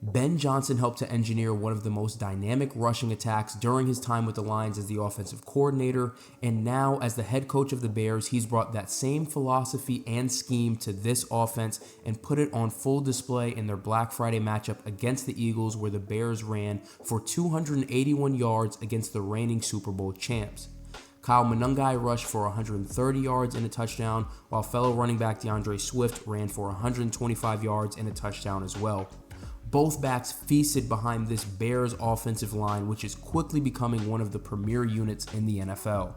Ben Johnson helped to engineer one of the most dynamic rushing attacks during his time with the Lions as the offensive coordinator, and now as the head coach of the Bears, he's brought that same philosophy and scheme to this offense and put it on full display in their Black Friday matchup against the Eagles, where the Bears ran for 281 yards against the reigning Super Bowl champs. Kyle Monangai rushed for 130 yards and a touchdown, while fellow running back DeAndre Swift ran for 125 yards and a touchdown as well. Both backs feasted behind this Bears offensive line, which is quickly becoming one of the premier units in the NFL.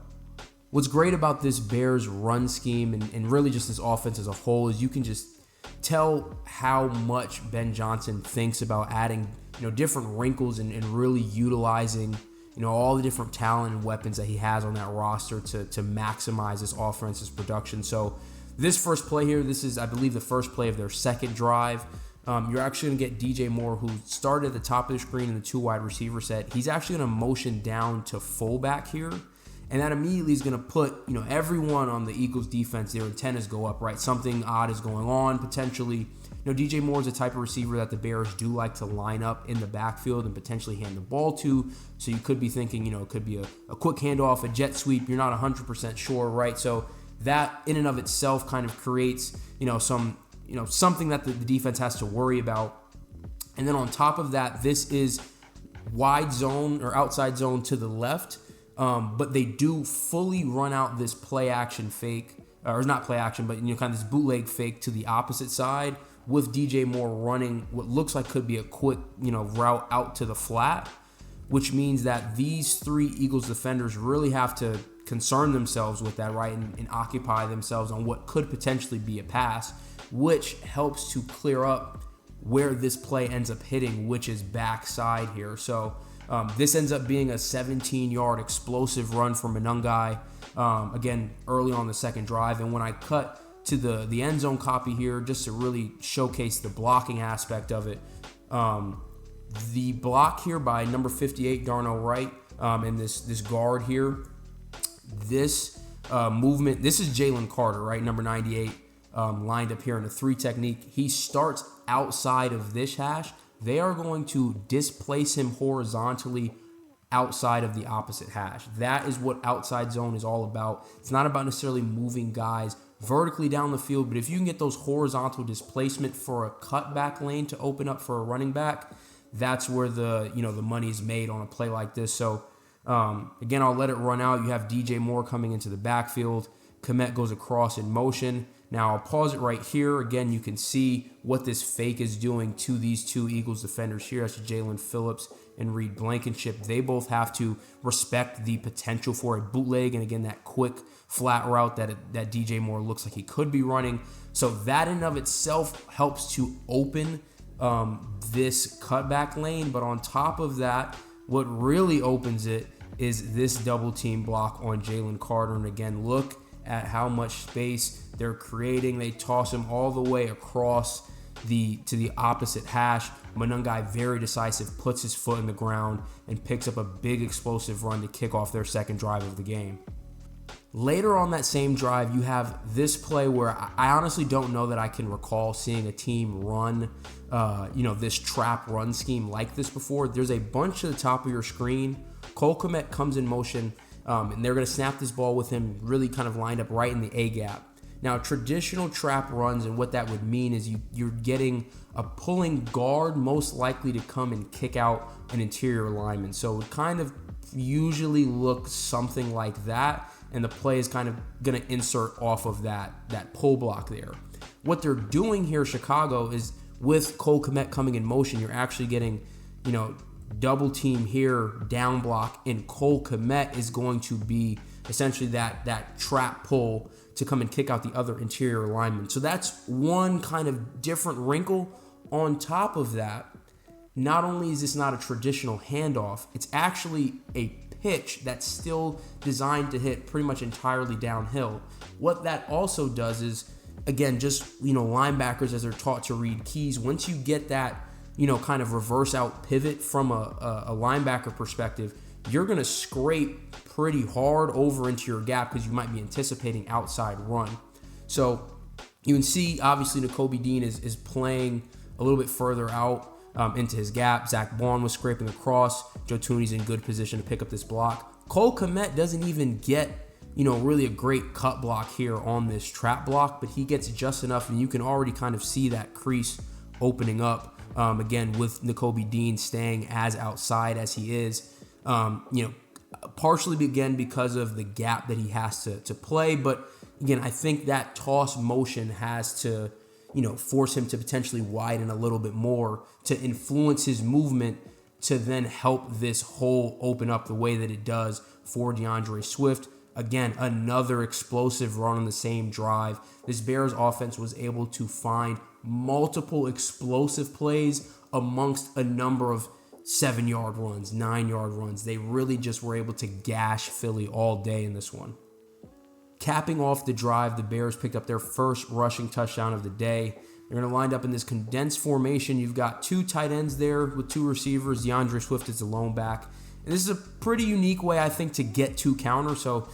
What's great about this Bears run scheme and really just this offense as a whole is you can just tell how much Ben Johnson thinks about adding, different wrinkles and really utilizing, all the different talent and weapons that he has on that roster to maximize this offense's production. So this first play here, this is, I believe, the first play of their second drive. You're actually going to get DJ Moore, who started at the top of the screen in the 2 wide receiver set. He's actually going to motion down to fullback here, and that immediately is going to put everyone on the Eagles defense, their antennas go up, right? Something odd is going on potentially. DJ Moore is the type of receiver that the Bears do like to line up in the backfield and potentially hand the ball to. So you could be thinking, it could be a quick handoff, a jet sweep. You're not 100% sure, right? So that in and of itself kind of creates, something that the defense has to worry about. And then on top of that, this is wide zone or outside zone to the left, but they do fully run out this play action fake, or not play action, but kind of this bootleg fake to the opposite side with DJ Moore running what looks like could be a quick route out to the flat, which means that these 3 Eagles defenders really have to concern themselves with that, right, and occupy themselves on what could potentially be a pass, which helps to clear up where this play ends up hitting, which is backside here. So this ends up being a 17-yard explosive run for Monangai, again, early on the second drive. And when I cut to the end zone copy here, just to really showcase the blocking aspect of it, the block here by number 58, Darnell Wright, and this guard here, this movement, this is Jalen Carter, right, number 98, lined up here in a 3 technique. He starts outside of this hash. They are going to displace him horizontally outside of the opposite hash. That is what outside zone is all about. It's not about necessarily moving guys vertically down the field, but if you can get those horizontal displacement for a cutback lane to open up for a running back, that's where the money is made on a play like this. So again, I'll let it run out. You have DJ Moore coming into the backfield. Kmet goes across in motion. Now I'll pause it right here. Again, you can see what this fake is doing to these 2 Eagles defenders here. That's Jalen Phillips and Reed Blankenship. They both have to respect the potential for a bootleg, and again, that quick flat route that DJ Moore looks like he could be running. So that in and of itself helps to open this cutback lane. But on top of that, what really opens it is this double team block on Jalen Carter. And again, look at how much space they're creating. They toss him all the way across to the opposite hash. Monangai, very decisive, puts his foot in the ground and picks up a big explosive run to kick off their second drive of the game. Later on that same drive, you have this play where I honestly don't know that I can recall seeing a team run, this trap run scheme like this before. There's a bunch at the top of your screen. Cole Kmet comes in motion, and they're going to snap this ball with him really kind of lined up right in the A gap. Now, traditional trap runs, and what that would mean is you're getting a pulling guard most likely to come and kick out an interior lineman. So it would kind of usually look something like that, and the play is kind of going to insert off of that pull block there. What they're doing here, Chicago, is with Cole Kmet coming in motion, you're actually getting, double team here, down block, and Cole Kmet is going to be essentially that trap pull to come and kick out the other interior lineman. So that's one kind of different wrinkle. On top of that, not only is this not a traditional handoff, it's actually a pitch that's still designed to hit pretty much entirely downhill. What that also does is, again, just, linebackers, as they're taught to read keys, once you get that, kind of reverse out pivot from a linebacker perspective, you're going to scrape pretty hard over into your gap because you might be anticipating outside run. So you can see, obviously, Nakobe Dean is playing a little bit further out. into his gap. Zach Bond was scraping across. Joe Thuney's in good position to pick up this block. Cole Kmet doesn't even get, really a great cut block here on this trap block, but he gets just enough, and you can already kind of see that crease opening up, again, with Nakobe Dean staying as outside as he is, partially, again, because of the gap that he has to play, but again, I think that toss motion has to, force him to potentially widen a little bit more to influence his movement to then help this hole open up the way that it does for DeAndre Swift. Again, another explosive run on the same drive. This Bears offense was able to find multiple explosive plays amongst a number of 7-yard runs, 9-yard runs. They really just were able to gash Philly all day in this one. Capping off the drive, the Bears picked up their first rushing touchdown of the day. They're going to line up in this condensed formation. You've got 2 tight ends there with 2 receivers. DeAndre Swift is the lone back. And this is a pretty unique way, I think, to get to counter. So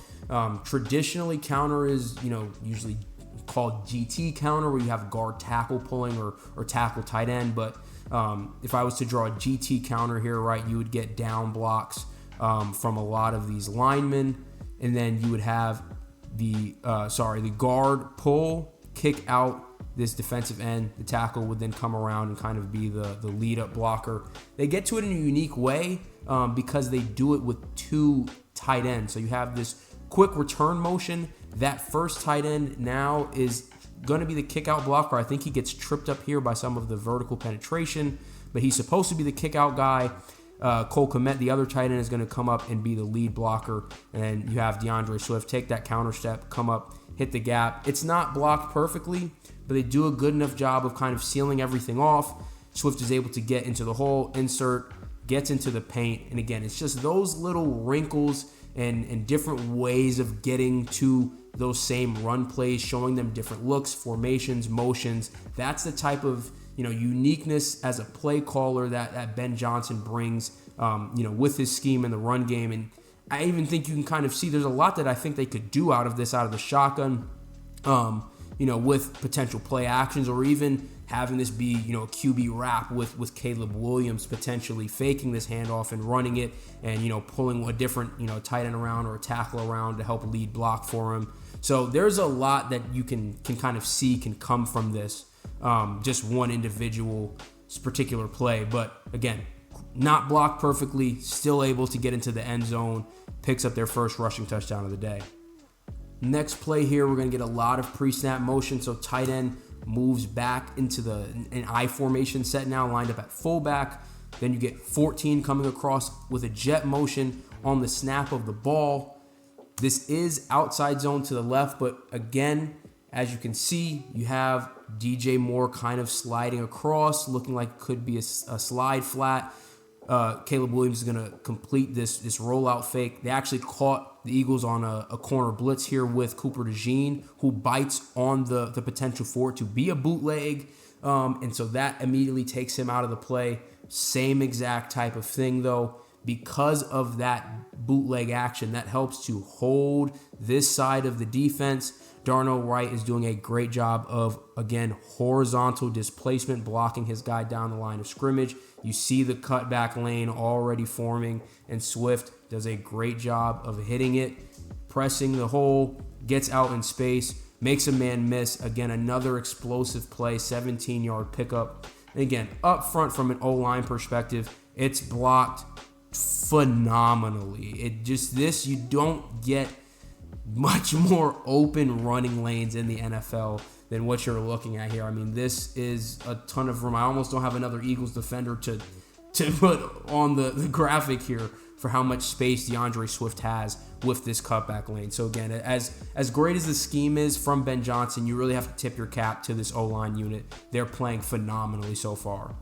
traditionally, counter is, usually called GT counter, where you have guard tackle pulling or tackle tight end. But if I was to draw a GT counter here, right, you would get down blocks from a lot of these linemen. And then you would have the guard pull, kick out this defensive end. The tackle would then come around and kind of be the lead up blocker. They get to it in a unique way because they do it with 2 tight ends. So you have this quick return motion. That first tight end now is going to be the kick out blocker. I think he gets tripped up here by some of the vertical penetration, but he's supposed to be the kick out guy. Cole Kmet, the other tight end, is going to come up and be the lead blocker. And you have DeAndre Swift take that counter step, come up, hit the gap. It's not blocked perfectly, but they do a good enough job of kind of sealing everything off. Swift is able to get into the hole, insert, gets into the paint. And again, it's just those little wrinkles and different ways of getting to those same run plays, showing them different looks, formations, motions. That's the type of uniqueness as a play caller that Ben Johnson brings, with his scheme in the run game. And I even think you can kind of see there's a lot that I think they could do out of the shotgun, with potential play actions, or even having this be, a QB wrap with Caleb Williams potentially faking this handoff and running it and, pulling a different, tight end around or a tackle around to help lead block for him. So there's a lot that you can kind of see can come from this. Just one individual particular play, but again, not blocked perfectly, still able to get into the end zone, picks up their first rushing touchdown of the day. Next play here, we're going to get a lot of pre-snap motion, so tight end moves back into an I formation set now, lined up at fullback. Then you get 14 coming across with a jet motion on the snap of the ball. This is outside zone to the left, but again, as you can see, you have DJ Moore kind of sliding across, looking like it could be a slide flat. Caleb Williams is going to complete this rollout fake. They actually caught the Eagles on a corner blitz here with Cooper DeJean, who bites on the potential for it to be a bootleg. And so that immediately takes him out of the play. Same exact type of thing, though. Because of that bootleg action, that helps to hold this side of the defense. Darnell Wright is doing a great job of, again, horizontal displacement, blocking his guy down the line of scrimmage. You see the cutback lane already forming, and Swift does a great job of hitting it, pressing the hole, gets out in space, makes a man miss. Again, another explosive play, 17-yard pickup. And again, up front from an O-line perspective, it's blocked phenomenally. You don't get much more open running lanes in the NFL than what you're looking at here. I mean, this is a ton of room. I almost don't have another Eagles defender to put on the graphic here for how much space DeAndre Swift has with this cutback lane. So again, as great as the scheme is from Ben Johnson, you really have to tip your cap to this O-line unit. They're playing phenomenally so far.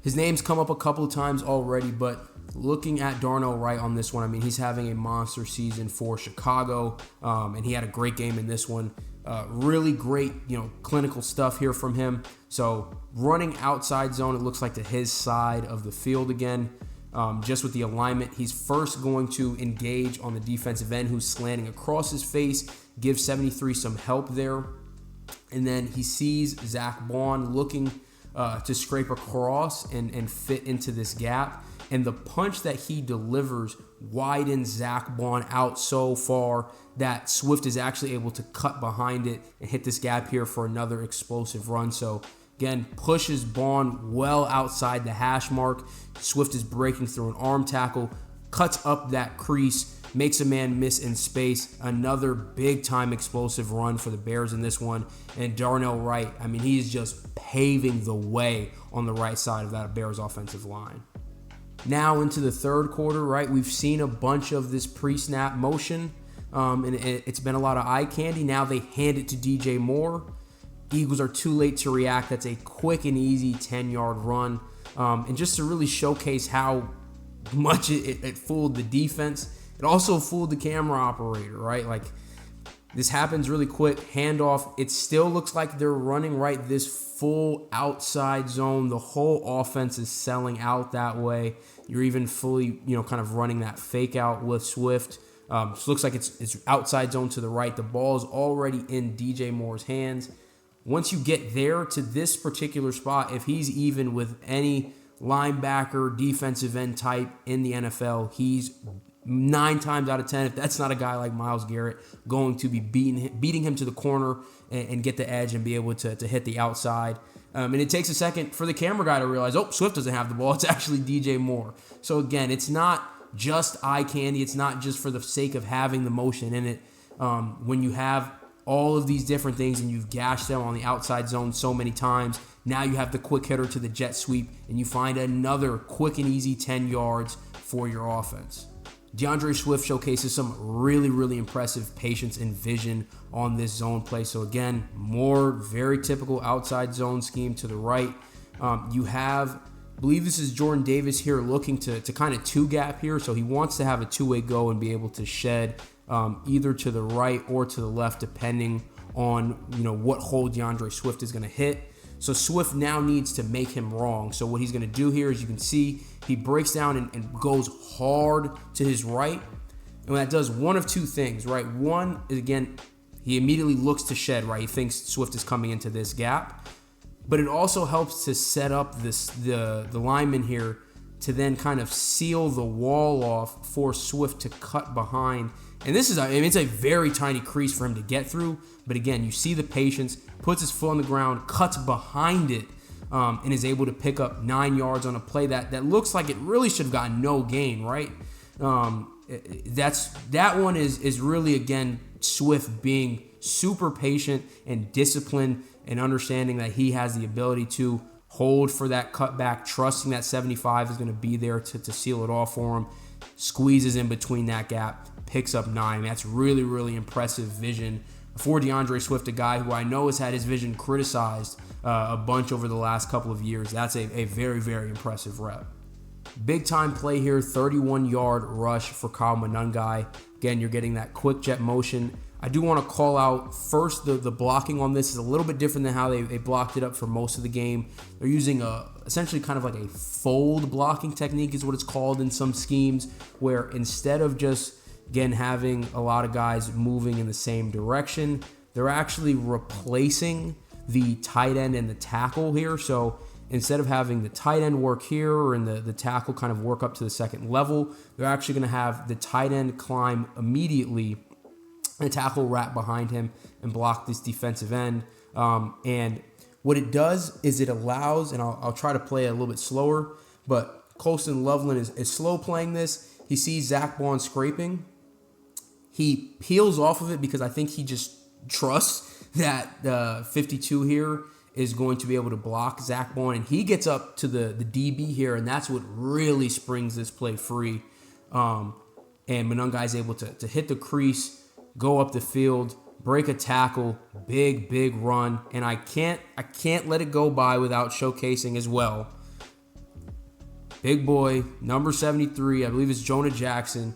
His name's come up a couple of times already, but looking at Darnell Wright on this one, I mean, he's having a monster season for Chicago, and he had a great game in this one. Really great, clinical stuff here from him. So running outside zone, it looks like to his side of the field again. Just with the alignment, he's first going to engage on the defensive end who's slanting across his face, give 73 some help there. And then he sees Zach Bond looking to scrape across and fit into this gap. And the punch that he delivers widens Zach Bond out so far that Swift is actually able to cut behind it and hit this gap here for another explosive run. So again, pushes Bond well outside the hash mark. Swift is breaking through an arm tackle, cuts up that crease, makes a man miss in space. Another big-time explosive run for the Bears in this one. And Darnell Wright, I mean, he's just paving the way on the right side of that Bears offensive line. Now into the third quarter, right? We've seen a bunch of this pre-snap motion, and it's been a lot of eye candy. Now they hand it to DJ Moore. Eagles are too late to react. That's a quick and easy 10-yard run. And just to really showcase how much it fooled the defense, it also fooled the camera operator, right? Like, this happens really quick, handoff. It still looks like they're running right this full outside zone. The whole offense is selling out that way. You're even fully, kind of running that fake out with Swift. So it looks like it's outside zone to the right. The ball is already in DJ Moore's hands. Once you get there to this particular spot, if he's even with any linebacker, defensive end type in the NFL, he's 9 times out of 10, if that's not a guy like Myles Garrett, going to be beating him to the corner and get the edge and be able to hit the outside. And it takes a second for the camera guy to realize, Swift doesn't have the ball. It's actually DJ Moore. So again, it's not just eye candy. It's not just for the sake of having the motion in it. When you have all of these different things and you've gashed them on the outside zone so many times, now you have the quick hitter to the jet sweep and you find another quick and easy 10 yards for your offense. DeAndre Swift showcases some really, really impressive patience and vision on this zone play. So again, more very typical outside zone scheme to the right. You have, I believe this is Jordan Davis here looking to kind of two-gap here. So he wants to have a two-way go and be able to shed either to the right or to the left, depending on what hole DeAndre Swift is going to hit. So Swift now needs to make him wrong. So what he's going to do here is, you can see, he breaks down and goes hard to his right. And that does one of two things, right? One is, again, he immediately looks to shed, right? He thinks Swift is coming into this gap. But it also helps to set up the lineman here to then kind of seal the wall off for Swift to cut behind. And this is, it's a very tiny crease for him to get through. But again, you see the patience, puts his foot on the ground, cuts behind it, and is able to pick up 9 yards on a play that looks like it really should have gotten no gain, right? That one is really, again, Swift being super patient and disciplined and understanding that he has the ability to hold for that cutback, trusting that 75 is going to be there to seal it off for him, squeezes in between that gap, picks up 9. That's really, really impressive vision for DeAndre Swift, a guy who I know has had his vision criticized a bunch over the last couple of years. That's a very, very impressive rep. Big time play here, 31-yard rush for Kyle Monangai. Again, you're getting that quick jet motion. I do want to call out first the blocking on this is a little bit different than how they blocked it up for most of the game. They're using essentially kind of like a fold blocking technique is what it's called in some schemes, where instead of just, again, having a lot of guys moving in the same direction, they're actually replacing the tight end and the tackle here. So instead of having the tight end work here and the tackle kind of work up to the second level, they're actually going to have the tight end climb immediately, the tackle wrap behind him and block this defensive end. And what it does is it allows, and I'll try to play it a little bit slower, but Colston Loveland is slow playing this. He sees Zach Bond scraping. He peels off of it because I think he just trusts that the 52 here is going to be able to block Zach Bond, and he gets up to the DB here, and that's what really springs this play free. And Monangai is able to hit the crease, go up the field, break a tackle, big run, and I can't let it go by without showcasing as well. Big boy, number 73, I believe it's Jonah Jackson.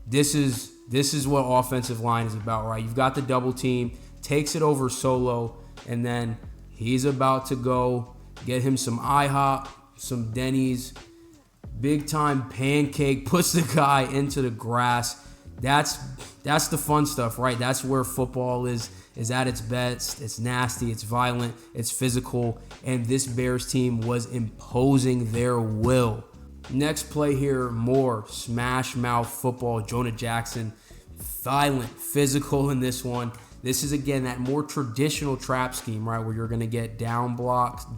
This is what offensive line is about, right? You've got the double team, takes it over solo, and then he's about to go get him some IHOP, some Denny's, big time pancake, puts the guy into the grass. That's the fun stuff, right? That's where football is is at its best. It's nasty, it's violent, it's physical, and this Bears team was imposing their will. Next play here, more smash mouth football. Jonah Jackson, violent, physical in this one. This is, again, that more traditional trap scheme, right, where you're going to get down block.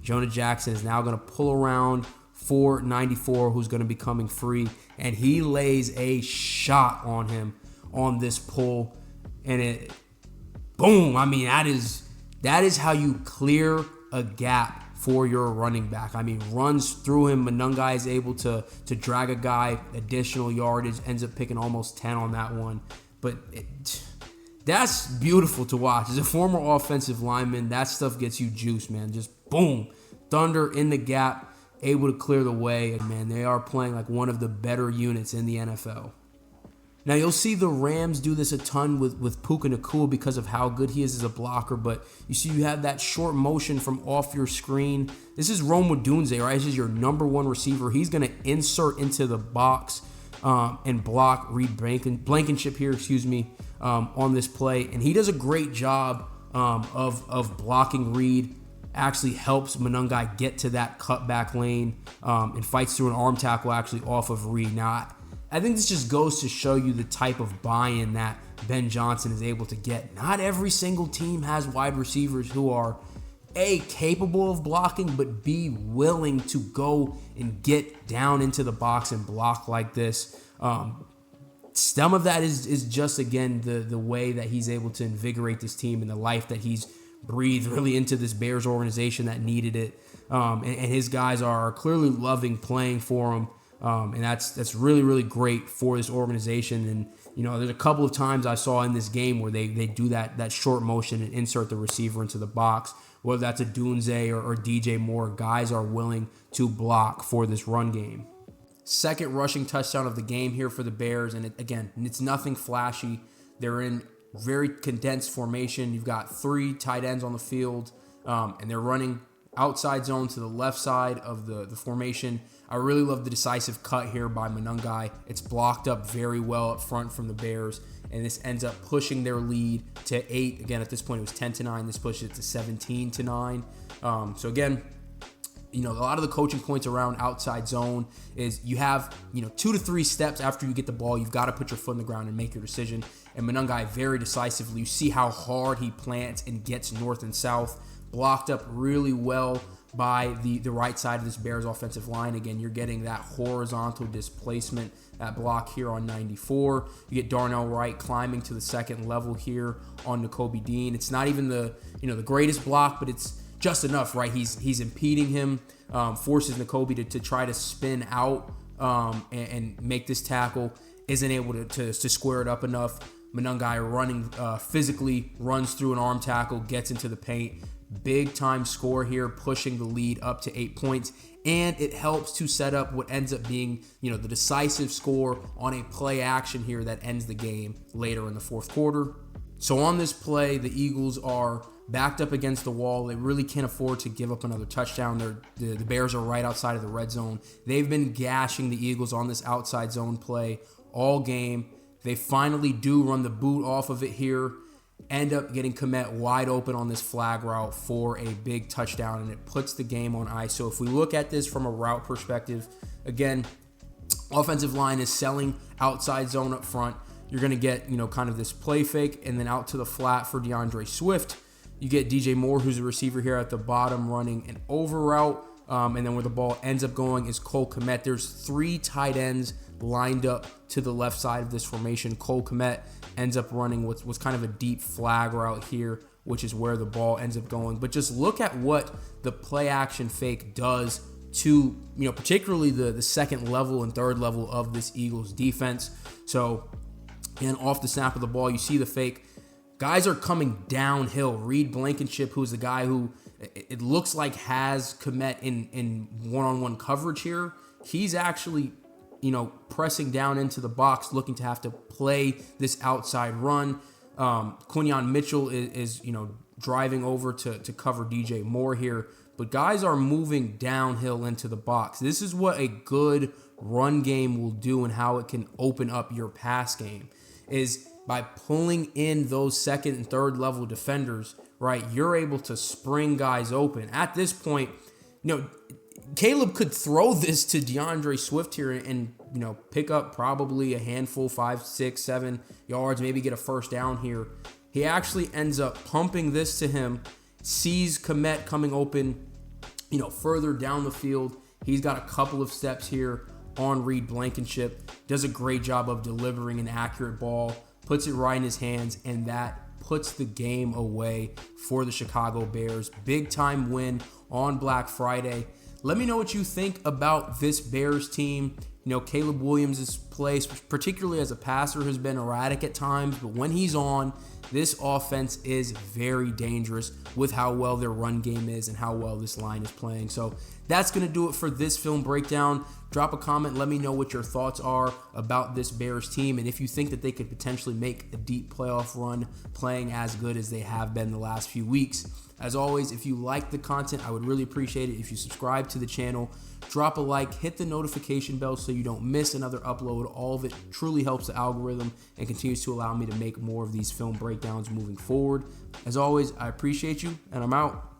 Jonah Jackson is now going to pull around for 94, who's going to be coming free, and he lays a shot on him on this pull, and it, boom. I mean, that is how you clear a gap for your running back. I mean, runs through him. Monungai is able to drag a guy additional yardage, ends up picking almost 10 on that one. But that's beautiful to watch. As a former offensive lineman, that stuff gets you juice, man. Just boom, thunder in the gap, able to clear the way. And man, they are playing like one of the better units in the NFL. Now, you'll see the Rams do this a ton with Puka Nacua because of how good he is as a blocker, but you see you have that short motion from off your screen. This is Rome Odunze, right? This is your number one receiver. He's going to insert into the box and block Reed Blankenship here, on this play. And he does a great job of blocking Reed. Actually helps Monungai get to that cutback lane and fights through an arm tackle actually off of Reed. Now, I think this just goes to show you the type of buy-in that Ben Johnson is able to get. Not every single team has wide receivers who are, A, capable of blocking, but B, willing to go and get down into the box and block like this. Some of that is just, again, the way that he's able to invigorate this team and the life that he's breathed really into this Bears organization that needed it. And his guys are clearly loving playing for him. And that's really, really great for this organization. And, there's a couple of times I saw in this game where they do that short motion and insert the receiver into the box, whether that's a Dunze or DJ Moore. Guys are willing to block for this run game. Second rushing touchdown of the game here for the Bears. And it's nothing flashy. They're in very condensed formation. You've got 3 tight ends on the field, and they're running outside zone to the left side of the formation. I really love the decisive cut here by Monungai. It's blocked up very well up front from the Bears, and this ends up pushing their lead to 8. Again, at this point, it was 10-9. This pushes it to 17-9. So again, a lot of the coaching points around outside zone is you have, 2 to 3 steps after you get the ball. You've got to put your foot in the ground and make your decision. And Monungai very decisively, you see how hard he plants and gets north and south. Blocked up really well by the right side of this Bears offensive line. Again, you're getting that horizontal displacement, that block here on 94. You get Darnell Wright climbing to the second level here on Nakobe Dean. It's not even the greatest block, but it's just enough, right? He's impeding him, forces Nakobe to try to spin out and make this tackle. Isn't able to square it up enough. Monungai running physically, runs through an arm tackle, gets into the paint. Big time score here, pushing the lead up to 8 points. And it helps to set up what ends up being, the decisive score on a play action here that ends the game later in the fourth quarter. So on this play, the Eagles are backed up against the wall. They really can't afford to give up another touchdown. The Bears are right outside of the red zone. They've been gashing the Eagles on this outside zone play all game. They finally do run the boot off of it here. End up getting Kmet wide open on this flag route for a big touchdown, and it puts the game on ice. So if we look at this from a route perspective, again, offensive line is selling outside zone up front. You're going to get, kind of this play fake and then out to the flat for DeAndre Swift. You get DJ Moore, who's a receiver here at the bottom, running an over route. And then where the ball ends up going is Cole Kmet. There's 3 tight ends lined up to the left side of this formation. Cole Kmet ends up running what's kind of a deep flag route here, which is where the ball ends up going. But just look at what the play action fake does to, particularly the second level and third level of this Eagles defense. So, and off the snap of the ball, you see the fake. Guys are coming downhill. Reed Blankenship, who's the guy who it looks like has Kmet in one-on-one coverage here. He's actually, pressing down into the box, looking to have to play this outside run. Quinyon Mitchell is driving over to cover DJ Moore here. But guys are moving downhill into the box. This is what a good run game will do and how it can open up your pass game. Is by pulling in those second and third level defenders, right, you're able to spring guys open. At this point, Caleb could throw this to DeAndre Swift here and pick up probably a handful, 5, 6, 7 yards, maybe get a first down here. He actually ends up pumping this to him, sees Kmet coming open, further down the field. He's got a couple of steps here on Reed Blankenship, does a great job of delivering an accurate ball, puts it right in his hands, and that puts the game away for the Chicago Bears. Big time win on Black Friday. Let me know what you think about this Bears team. Caleb Williams' play, particularly as a passer, has been erratic at times, but when he's on, this offense is very dangerous with how well their run game is and how well this line is playing. So that's going to do it for this film breakdown. Drop a comment. Let me know what your thoughts are about this Bears team and if you think that they could potentially make a deep playoff run playing as good as they have been the last few weeks. As always, if you like the content, I would really appreciate it if you subscribe to the channel, drop a like, hit the notification bell so you don't miss another upload. All of it truly helps the algorithm and continues to allow me to make more of these film breakdowns moving forward. As always, I appreciate you, and I'm out.